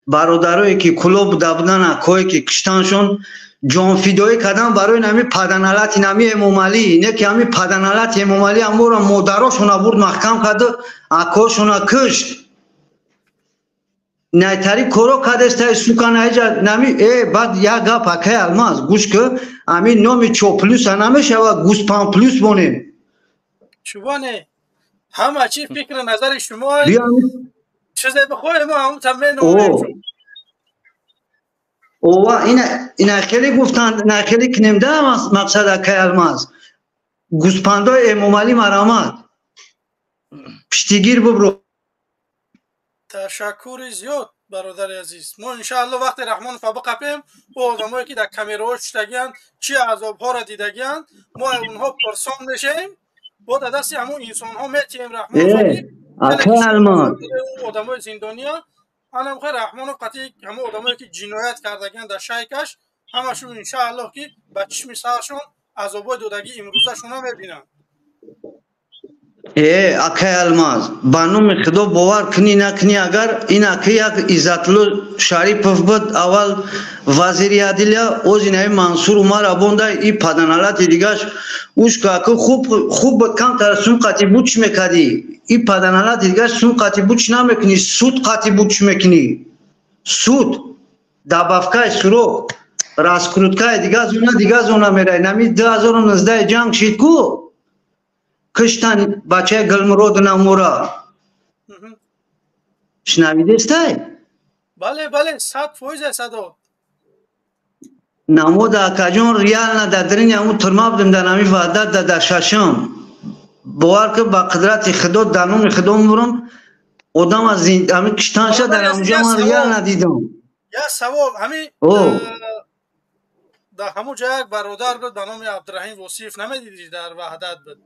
برادرایی که کلوب بوده بودن اکایی که کشتنشون جان فیدایی کردن برای نمی پدنالت نمی امام علی. اینه که همی پدنالت امام علی امور مادراشون برد محکم کرد اکاشون کشت. نایتری کورو کدسته سوکان ایجا نمی بعد یا گپ اکای الماس گوش که امی نومی چوپلوس نمیشه و گوسپان پلوس بونیم. چوبانه همه چی فکر نظر شما چیزی بخواه ما هم تمرین نمونیم. اوه این خیلی گفتن نه خیلی کنمده مقصد اکای الماس گوسپاندای امام علی مرامت پشتیگیر ببرو. تشکر زیاد برادر عزیز. ما انشاءالله وقت رحمان فبقپیم و آدمایی که در کامیرا شدگیان چی عذاب ها را دیدگیان ما اونها پرسان نشیم با دست همون انسان ها میتیم رحمان آدمای زندانیا هم خیر رحمان و قطعی همون آدمایی که جنایت کردگیان در شایکش همشون انشاءالله که بچشم سرشون عذابای دودگی امروزشون ها میبینن. اکای الماس بانوم خدا باور کنی نکنی اگر این اکای یک عزتلو شریف بود اول وزیر عدلیه اوز اینای منصور عمر ابونده این پدنالت دیگهش اوش که خوب بود کم ترسون قطعی بوچ میکردی این پدنالت دیگهش سون قطعی بوچ نمیکنی سود قطعی بوچ میکنی سود دبافکای سروک راسکروتکای دیگه زونه میره نمی 2019 جنگ شید کو کشتن بچه گلمرود نمورا شنویده استای؟ بله 100% صدا نمو دا کجون ریال ندادرین همون ترما بدم در نمی وعدت در ششم باور که با قدرت خدا دانون خدا میبرم آدم از همین کشتن شد در اونجا من ریال ندیدم. یا سوال همین در همون جا یک برادر بود به نام عبدالرحیم وصیف نمیدیدی در وحدت بود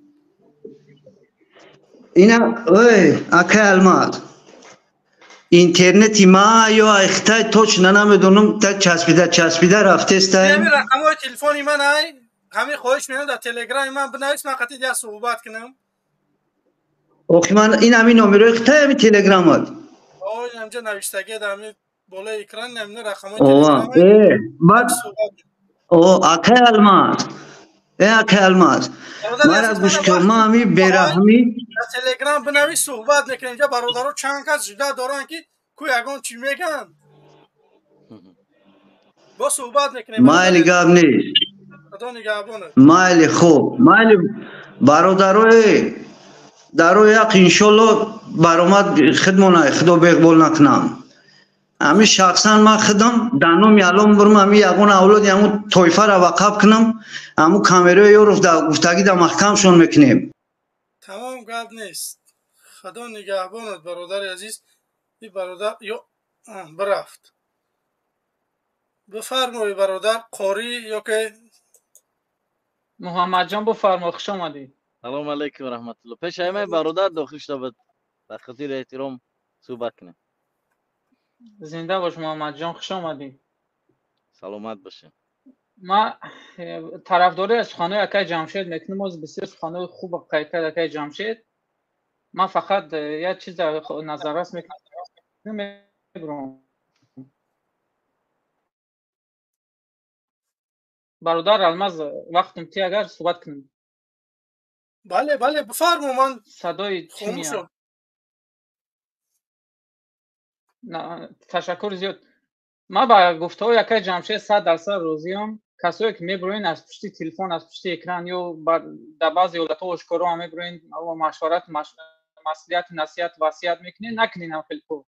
اینا اکای الماس اینترنتی ما یا اختای توچ نمیدونم تا چسبیده رفته استای همین رقمای تلفنی من های همین خواهش میکنم در تلگرام من بنویس من قطعی دیگه صحبت کنم. اوکی من این همین نمره اختای همین تلگرامات اینجا نوشتگی در همین بالای اکران همین رقمای تلگرام اکای الماس اکای الماس مرا گوش کن ما همی برحمی در تلگرام بنویس صحبت نکنیم اینجا برادرها چند کس جدا دارن که کوی اگان چی میگن با صحبت نکنیم مایلی گاب نیست خدا نگهبانه مایلی خوب مایلی برادرهای دارو یک انشالله برامد خدمونه خدا بقبول نکنم امی شخصا ما خدم دانو میالم برم امی یگون اولاد همون تویفه را وقف کنم همون کامیرای یورف در گفتگی در محکمشون میکنیم. تمام گپ نیست خدا نگهبانت برادر عزیز. این برادر یا برفت بفرمایی برادر قاری یا که محمد جان بفرما خوش آمدید. سلام علیکم و رحمت الله. پیش همه برادر داخل شده بود در خاطر احترام صحبت کنیم. زنده باش محمد جان خوش آمدید. سلامت باشه. ما طرفداری از خانه اکای جمشید میکنم از بسیار خانه خوب قیقه اکای جمشید. ما فقط یه چیز در نظر راست میکنم برادر الماس وقتم تی اگر صحبت کنیم. بله بفرمو من صدای چی میاد؟ تشکر زیاد. ما با گفته‌های اکای جمشید 100% راضیم. کسایی که میبرین از پشت تلفن از پشت اکران یا در بعضی حالت‌ها اشکارا میبرین و مشورت مسئولیت نصیحت وصیت میکنین نکنین هم خیلی خوب.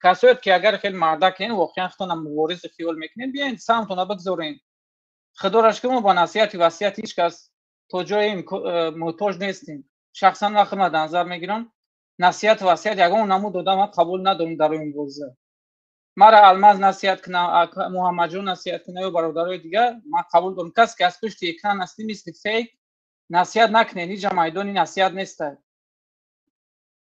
کسایی که اگر خیلی مردکین واقعا خودتون مبارز خیال میکنین بیاین سمتون بگذارین. خدا را شکر ما با نصیحت وصیت هیچ کس تو جای محتاج نیستیم. شخصا من خدمت نظر میگیرم نصیحت وصیت یگان نمود دادم من قبول ندارم در این موضوع. مرا الماس نصیحت کنه محمد جون نصیحت کنه و برادرای دیگه من قبول دارم. کس که از پشت اکران هستی مثل فیک نصیحت نکنه. اینجا میدانی نصیحت نیسته.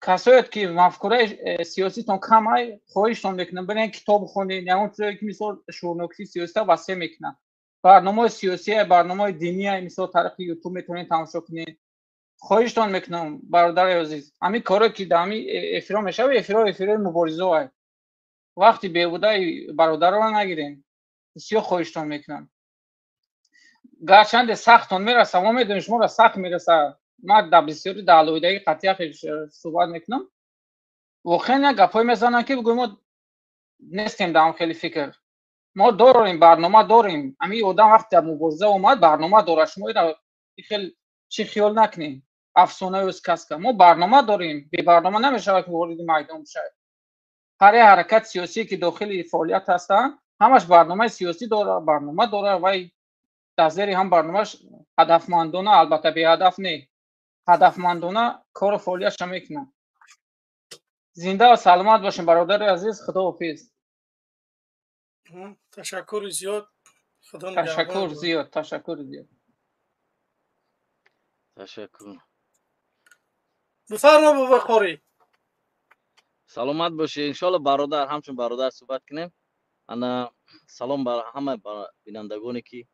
کسایی که مفکوره سیاسیتون کم های خواهشتون میکنم برین کتاب بخونین یا اون چیزی که مثل شورنوکتی سیاسی واسه میکنن. برنامه سیاسی برنامه دینی مثل طریق یوتیوب میتونین تماشا کنین. خواهشتون میکنم برادر عزیز همین کارا که دامی افرا میشه و افرا مبارزه های وقتی بیهوده برادر رو نگیرین، بسیار خواهشتان میکنم. گرچند سختتون میرسه، ما میدونیم شما را سخت میرسه، ما در بسیاری دلایل قطعی صحبت میکنم. واقعا گپای میزنن که بگویم ما نیستیم در خیلی فکر. ما داریم برنامه داریم. همین آدم وقتی در مبارزه اومد برنامه داره. شما خیلی چی خیال نکنین افسانه و اسکاس. ما برنامه داریم. بی برنامه نمیشه که وارد میدان بشه. هر حرکت سیاسی که داخل فعالیت هستن همش برنامه سیاسی داره، برنامه داره و در زیر هم برنامهش هدفمندانه، البته بی هدف نه، هدفمندانه کار فعالیتش میکنن. زنده و سلامت باشین برادر عزیز. خداحافظ. تشکر زیاد. خدا تشکر زیاد. تشکر زیاد. تشکر. بفرما بابا خوری. سلامت باشی. انشالله برادر همچون برادر صحبت کنیم. انا سلام بر همه بینندگانی که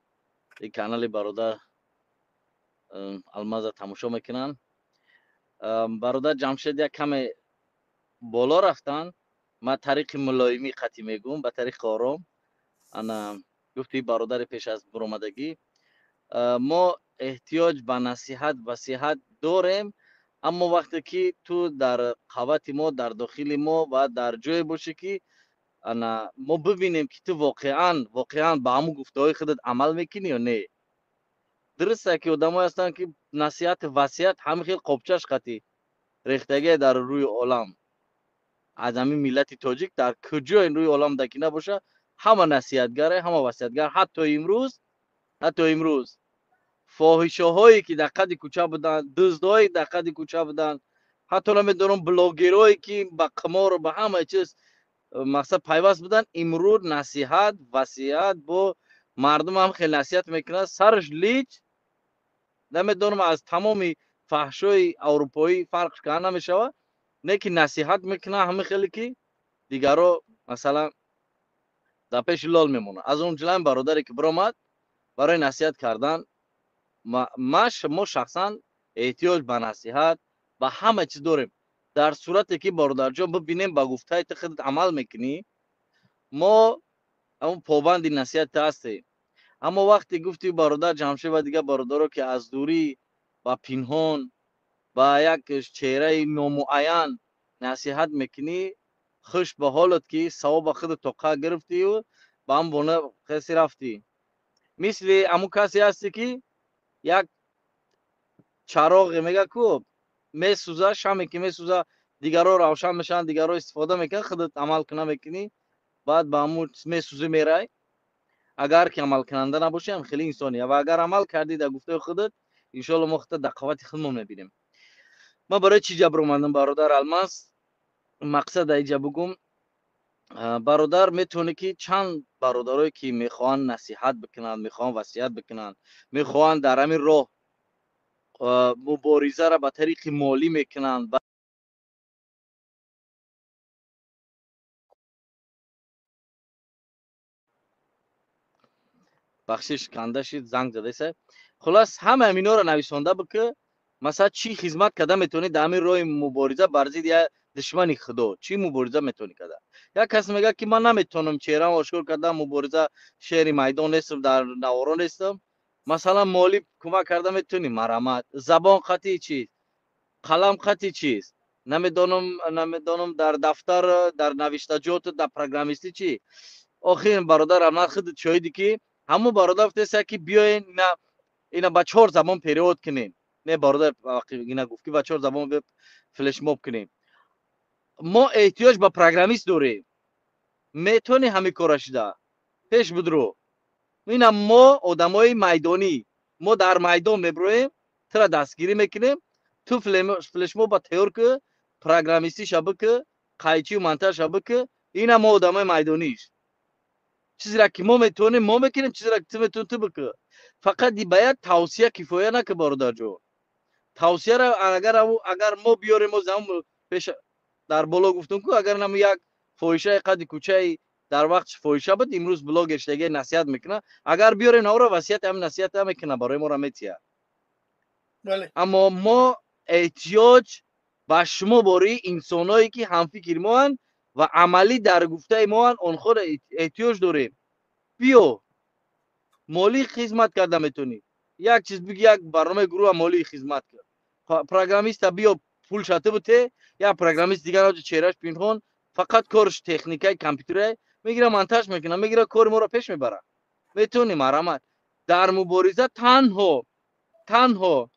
این کانال برادر الماز تماشا میکنن. برادر جمشید یک کم بالا رفتن. ما طریق ملایمی خطی میگم به طریق آرام. انا گفتی برادر پیش از برآمدگی ما احتیاج به نصیحت و صحت داریم، اما وقتی که تو در قوت ما در داخل ما و در جای باشه که ما ببینیم که تو واقعا به همون گفته‌های خودت عمل میکنی یا نه. درسته که آدمایی هستن که نصیحت وصیت همه خیلی قبچش قطعی ریختگی در روی عالم. از همین ملت تاجیک در کجا این روی عالم دکی نباشه همه نصیحتگره، همه وصیتگر. حتی امروز فاحشه هایی که در قد کوچه بودن، دزدهایی در قد کوچه بودن، حتی نمیدونم بلاگرایی که به قمار و به همه چیز مقصد پیوست بودن، امروز نصیحت وصیت با مردم هم خیلی نصیحت میکنه. سرش لیچ نمیدونم از تمامی فحشای اروپایی فرقش که نمیشوه، نه که نصیحت میکنه همه خیلی که دیگرها مثلا در پیش لال میمونه. از اون جلوی برادری که برآمد برای نصیحت کردن، ما شخصا احتیاج به نصیحت و همه چیز داریم. در صورتی که برادر جان ببینیم با گفتهای خودت عمل میکنی، ما اون پابند نصیحت هستیم. اما وقتی گفتی برادر جمشید و دیگه برادرها که از دوری و پنهان با یک چهره نامعین نصیحت میکنی، خوش به حالت که ثواب خود توقع گرفتی و با هم بونه خیسی رفتی. مثل امو کسی هستی که یک چراغ میگه کو میسوزه، شمی که میسوزه دیگرها روشن میشن، دیگرها استفاده میکنن، خودت عمل کنه میکنی بعد با همون میسوزه میره. اگر که عمل کننده نباشی هم خیلی انسانیه، و اگر عمل کردی در گفته خودت انشالله ما خودت در قوت خودمون میبینیم. ما برای چی جبر اومدم برادر الماس؟ مقصد ایجا بگم برادر میتونه که چند برادرایی که میخوان نصیحت بکنن، میخوان وصیت بکنن، میخوان در همین راه مبارزه را به طریق مالی میکنن. بخشش کنده شد، زنگ زده سه. خلاص همه امینا رو نویسنده بکه مثلا چی خدمت کده میتونی در همین راه مبارزه بر ضد یا دشمن خدا چی مبارزه میتونی کده. یک کس میگه که من نمیتونم چهره آشکار کردم، مبارزه شهر میدان نیستم، در نوارا نیستم، مثلا مالی کمک کرده میتونی، مرامت زبان خطی چیست، قلم خطی چیست، نمیدونم در دفتر در نوشتجات در پروگرامیستی چی. آخر برادر احمد خودت شاهدی که همون برادر گفته که بیاین اینا با 4 زبان پیریود کنین. نه برادر وقتی اینا گفت که با 4 زبان فلش موب کنیم. ما احتیاج به پروگرامیست داریم، میتونی همین کارش ده پیش بدرو. اینا ما آدمای میدانی، ما در میدان میبرویم، ترا دستگیری میکنیم، تو فلش موب با تیار که پروگرامیستی شبکه قایچی و منتر شبکه. اینا ما آدمای میدانیش. چیزی را که ما میتونیم ما میکنیم، چیزی را که تو میتونی تو بکن. فقط باید توصیه کفایه نکه برادر جو. توصیه را اگر ما بیاریم و زمان پیش در بالا گفتم که اگر نم یک فویشه قد کوچه در وقت فویشه بود امروز بلاگش دیگه نصیحت میکنه، اگر بیاریم او را وصیت هم نصیحت هم میکنه برای ما را میتیه. بله. اما ما احتیاج به شما برای انسانایی که هم فکر ما هن و عملی در گفته ما اون خود احتیاج داریم. بیو مالی خدمت کرده میتونی، یک چیز بگی، یک برنامه گروه مالی خدمت کرد، پروگرامیست بیو پول شاته بوده، یا پروگرامیست دیگر آج چهرهش پنهان، فقط کارش تکنیکای کامپیوتره، میگیره مونتاژ میکنه، میگیره کار ما رو پیش میبره. میتونی مرامت در مبارزه تنها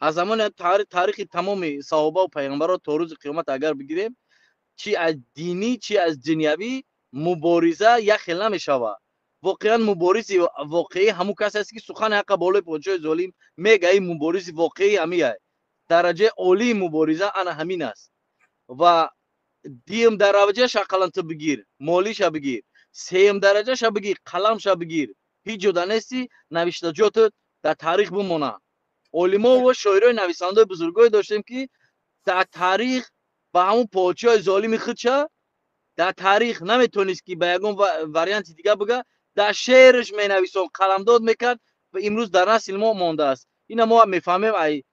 از زمان تاریخ تمام صحابه و پیغمبران تا روز قیامت اگر بگیریم، چی از دینی چی از دنیوی، مبارزه یک خیلی نمیشوه. واقعا مبارز واقعی همون کس است که سخن حق بالای پادشاه ظالم میگه. این مبارز واقعی همیه، درجه عالی مبارزه انا همین است. و دیم درجه شقلانت بگیر، مالیش بگیر، سیم درجه ش بگیر، قلمش بگیر، هیچ جدا نیستی، نوشته جاتت در تاریخ بمونه. علما و شاعرای نویسنده بزرگای داشتیم که در تاریخ با همون پادشاه ظالم خودشه در تاریخ نمیتونست که به یگون واریانت دیگه بگه، در شعرش می نویسون، قلمداد میکرد و امروز در نسل ما مانده است. اینا ما میفهمیم ای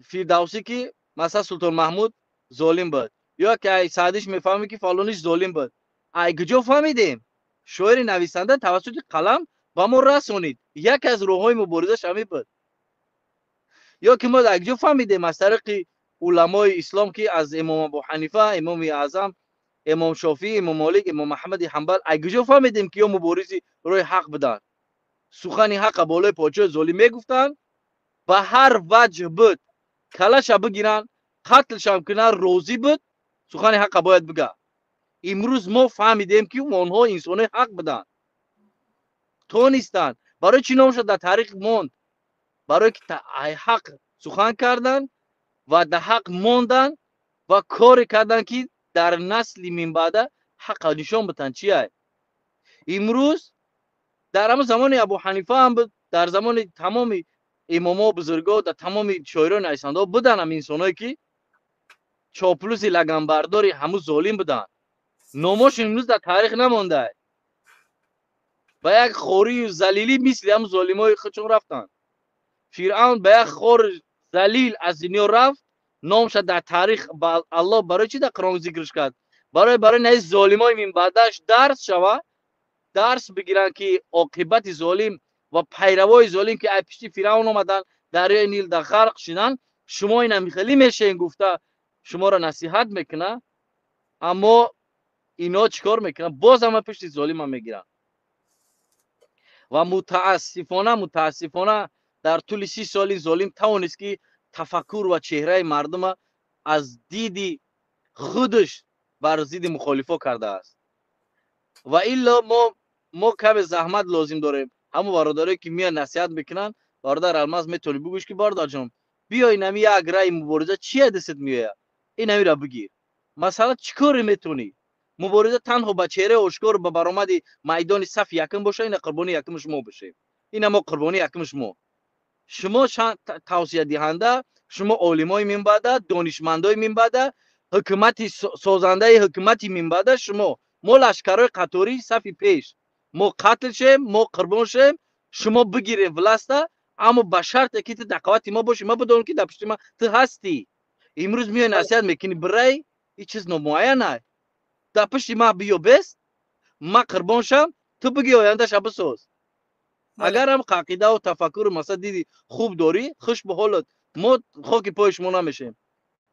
فردوسی که مثلا سلطان محمود ظالم بود، یا که ای سعدیش میفهمیم که فلانیش ظالم بود. ای کجا فهمیدیم؟ شاعر نویسنده توسط قلم با ما رسونید. یک از راههای مبارزه همین بود. یا که ما در کجا فهمیدیم؟ از طریق علمای اسلام که از امام ابو حنیفه، امام اعظم، امام شافعی، امام مالک، امام محمد حنبل، اگه فهمیدیم که یا مبارزی روی حق بدن، سخن حق بالای پادشاه ظالم میگفتن، به هر وجه بود کلش بگیرن، قتلش هم کنن، روزی بود، سخن حق باید بگه. امروز ما فهمیدیم که اونها انسان حق بدن، تو نیستن. برای چی نمیشد در تاریخ موند؟ برای که حق سخن کردن و در حق موندن و کار کردن که در نسل من بعد حق نشان بدن. چیه؟ امروز در همون زمان ابو حنیفه هم بود، در زمان تمام اماما بزرگا، در تمام شاعران نویسنده بودن هم انسانایی که چاپلوسی لگنبرداری همون ظالم بودن. نامش امروز در تاریخ نمانده و یک خوری و ذلیلی مثل هم ظالمای خودشون رفتن. فرعون به یک خور ذلیل از دنیا رفت، نامش در تاریخ الله برای چی در قرآن ذکرش کرد؟ برای نه ظالمای من بعدش درس شوه، درس بگیرن که عاقبت ظالم و پیروای ظالم که پشت فرعون اومدن دریای نیل در غرق شدن، شما اینا میخلی میشه این گفته شما را نصیحت میکنه، اما اینا چیکار میکنن؟ باز هم پشت ظالم هم میگیرن. و متاسفانه در طول 30 سال ظالم توانست که تفکر و چهره مردم از دید خودش بر ضد مخالفا کرده است. و الا ما کم زحمت لازم داریم. همون برادرایی که میان نصیحت میکنن، برادر الماس میتونی بگوش که برادر جان بیای نمی یک رای مبارزه چیه دستت میاد، این نمی را بگیر. مثلا چیکار میتونی؟ مبارزه تنها با چهره آشکار به برآمد میدان صف یکم باشه، این قربانی یکم شما بشه. این ما قربانی یکم شما توصیه دهنده، شما علمای منبعده، دانشمندای منبعده، حکومت سازنده حکومت منبعده، شما ما لشکرای قطاری صف پیش، ما قتل شیم، ما قربان شیم، شما بگیریم ولسته، اما به شرط که تو دقوت ما باشی. ما بدون که در پشت ما تو هستی. امروز میای نصیحت میکنی برای این چیز نمایانه، در پشت ما بیا بس، ما قربان شم، تو بگی آینده شب ساز. اگر هم عقیده و تفکر مثلا دیدی خوب داری، خوش به حالت، ما خاک پای شما نمیشیم.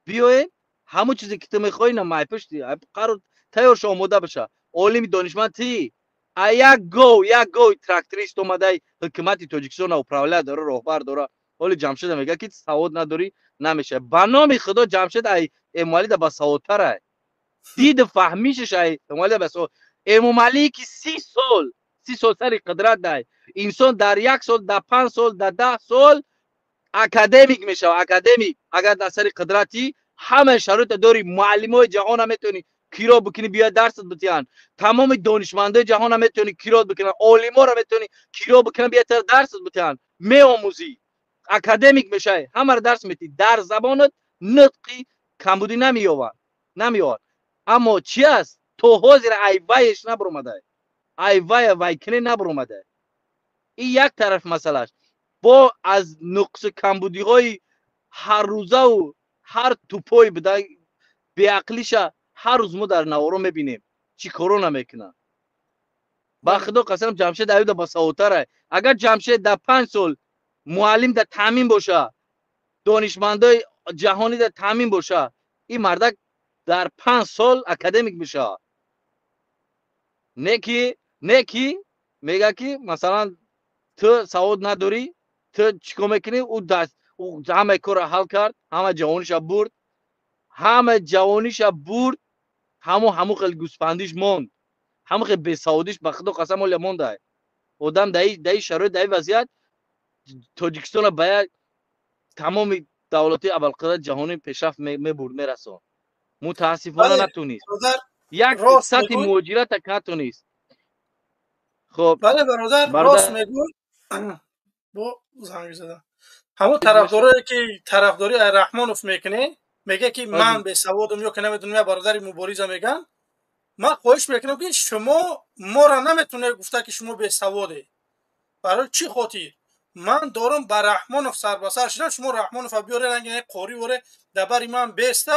بیاین همون چیزی که تو میخوای نمای پشتی قرار تیارش آماده بشه. عالم دانشمند تی یک گو تراکتوریست اومده حکومت تاجیکستان او پراوله داره، راهبر داره، ولی جمشید میگه که سواد نداری نمیشه. به نام خدا جمشید ای امام علی ده با سوادتره، دید فهمیشش ای امام علی بس. امام علی که 30 سال سر قدرت ده، انسان در 1 سال، در 5 سال، در 10 سال اکادمیک میشه. اکادمیک اگر در سر قدرتی همه شرایط داری، معلمای جهان هم میتونی کیرا بکنی بیا درس بتیان، تمام دانشمندای جهان هم میتونی کیرا بکنن، عالما رو میتونی کیرا بکنن بیا درس بتیان، میآموزی، اکادمیک میشه، همه رو درس میدی، در زبانت نطقی کمبودی نمیاد. اما چی است؟ تو حاضر ای وایش نبرومده، ای وای کنی نبرومده. این یک طرف مسئله. با از نقص کمبودی های هر روزه و هر توپای بده به عقلیش ҳар рӯз мо дар наворо мебинем чӣ коро намекунад. ба худо қасам ҷамшед аюда басаводтар. агар ҷамшед дар 5 сол муаллим дар таъмин боша, донишмандои ҷаҳонӣ дар таъмин боша, ин мардак дар 5 сол академик мешавад. не ки мега ки масалан ту савод надорӣ, ту чикор мекунӣ, ӯ ҳамаи корро ҳал кард, ҳама ҷавониша бурд, ҳамон хел гӯспандиш монд, ҳамон хел бесаводиш ба худо қасам оля мондай. одам дар ин шароит, дар ин вазъият Тоҷикистонро ба як тамоми давлати аввалқадрат ҷаҳонӣ пешрафт мебурд, мерасон. мутаассифона натунист. як сатҳи муҳоҷирата натунист. خب بله برادر راست میگوی. با زنگ زدم همون طرفدارایی که طرفداری رحمانوف میکنه، میگه که من به سوادم یا که نمیدونم برادر مبارزه میگن. من خواهش میکنم که شما ما را نمیتونه گفته که شما به سواده. برای چی خاطر من دارم با رحمانوف سر به سر شدم، شما رحمانوف بیاره رنگ قاری وره دبری من بیسته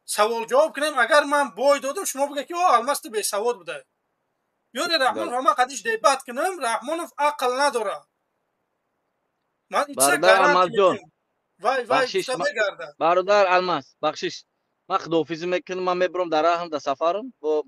سوال جواب کنیم. اگر من بای دادم شما بگه که الماست به سواد بوده. یاری رحمانوف ما قدیش دیبات کنم رحمانوف عقل نداره. من ایچه گرانتی وای بگرده. برادر الماس بخشش من خداحافظی میکنم. من میبرم در راهم در سفرم با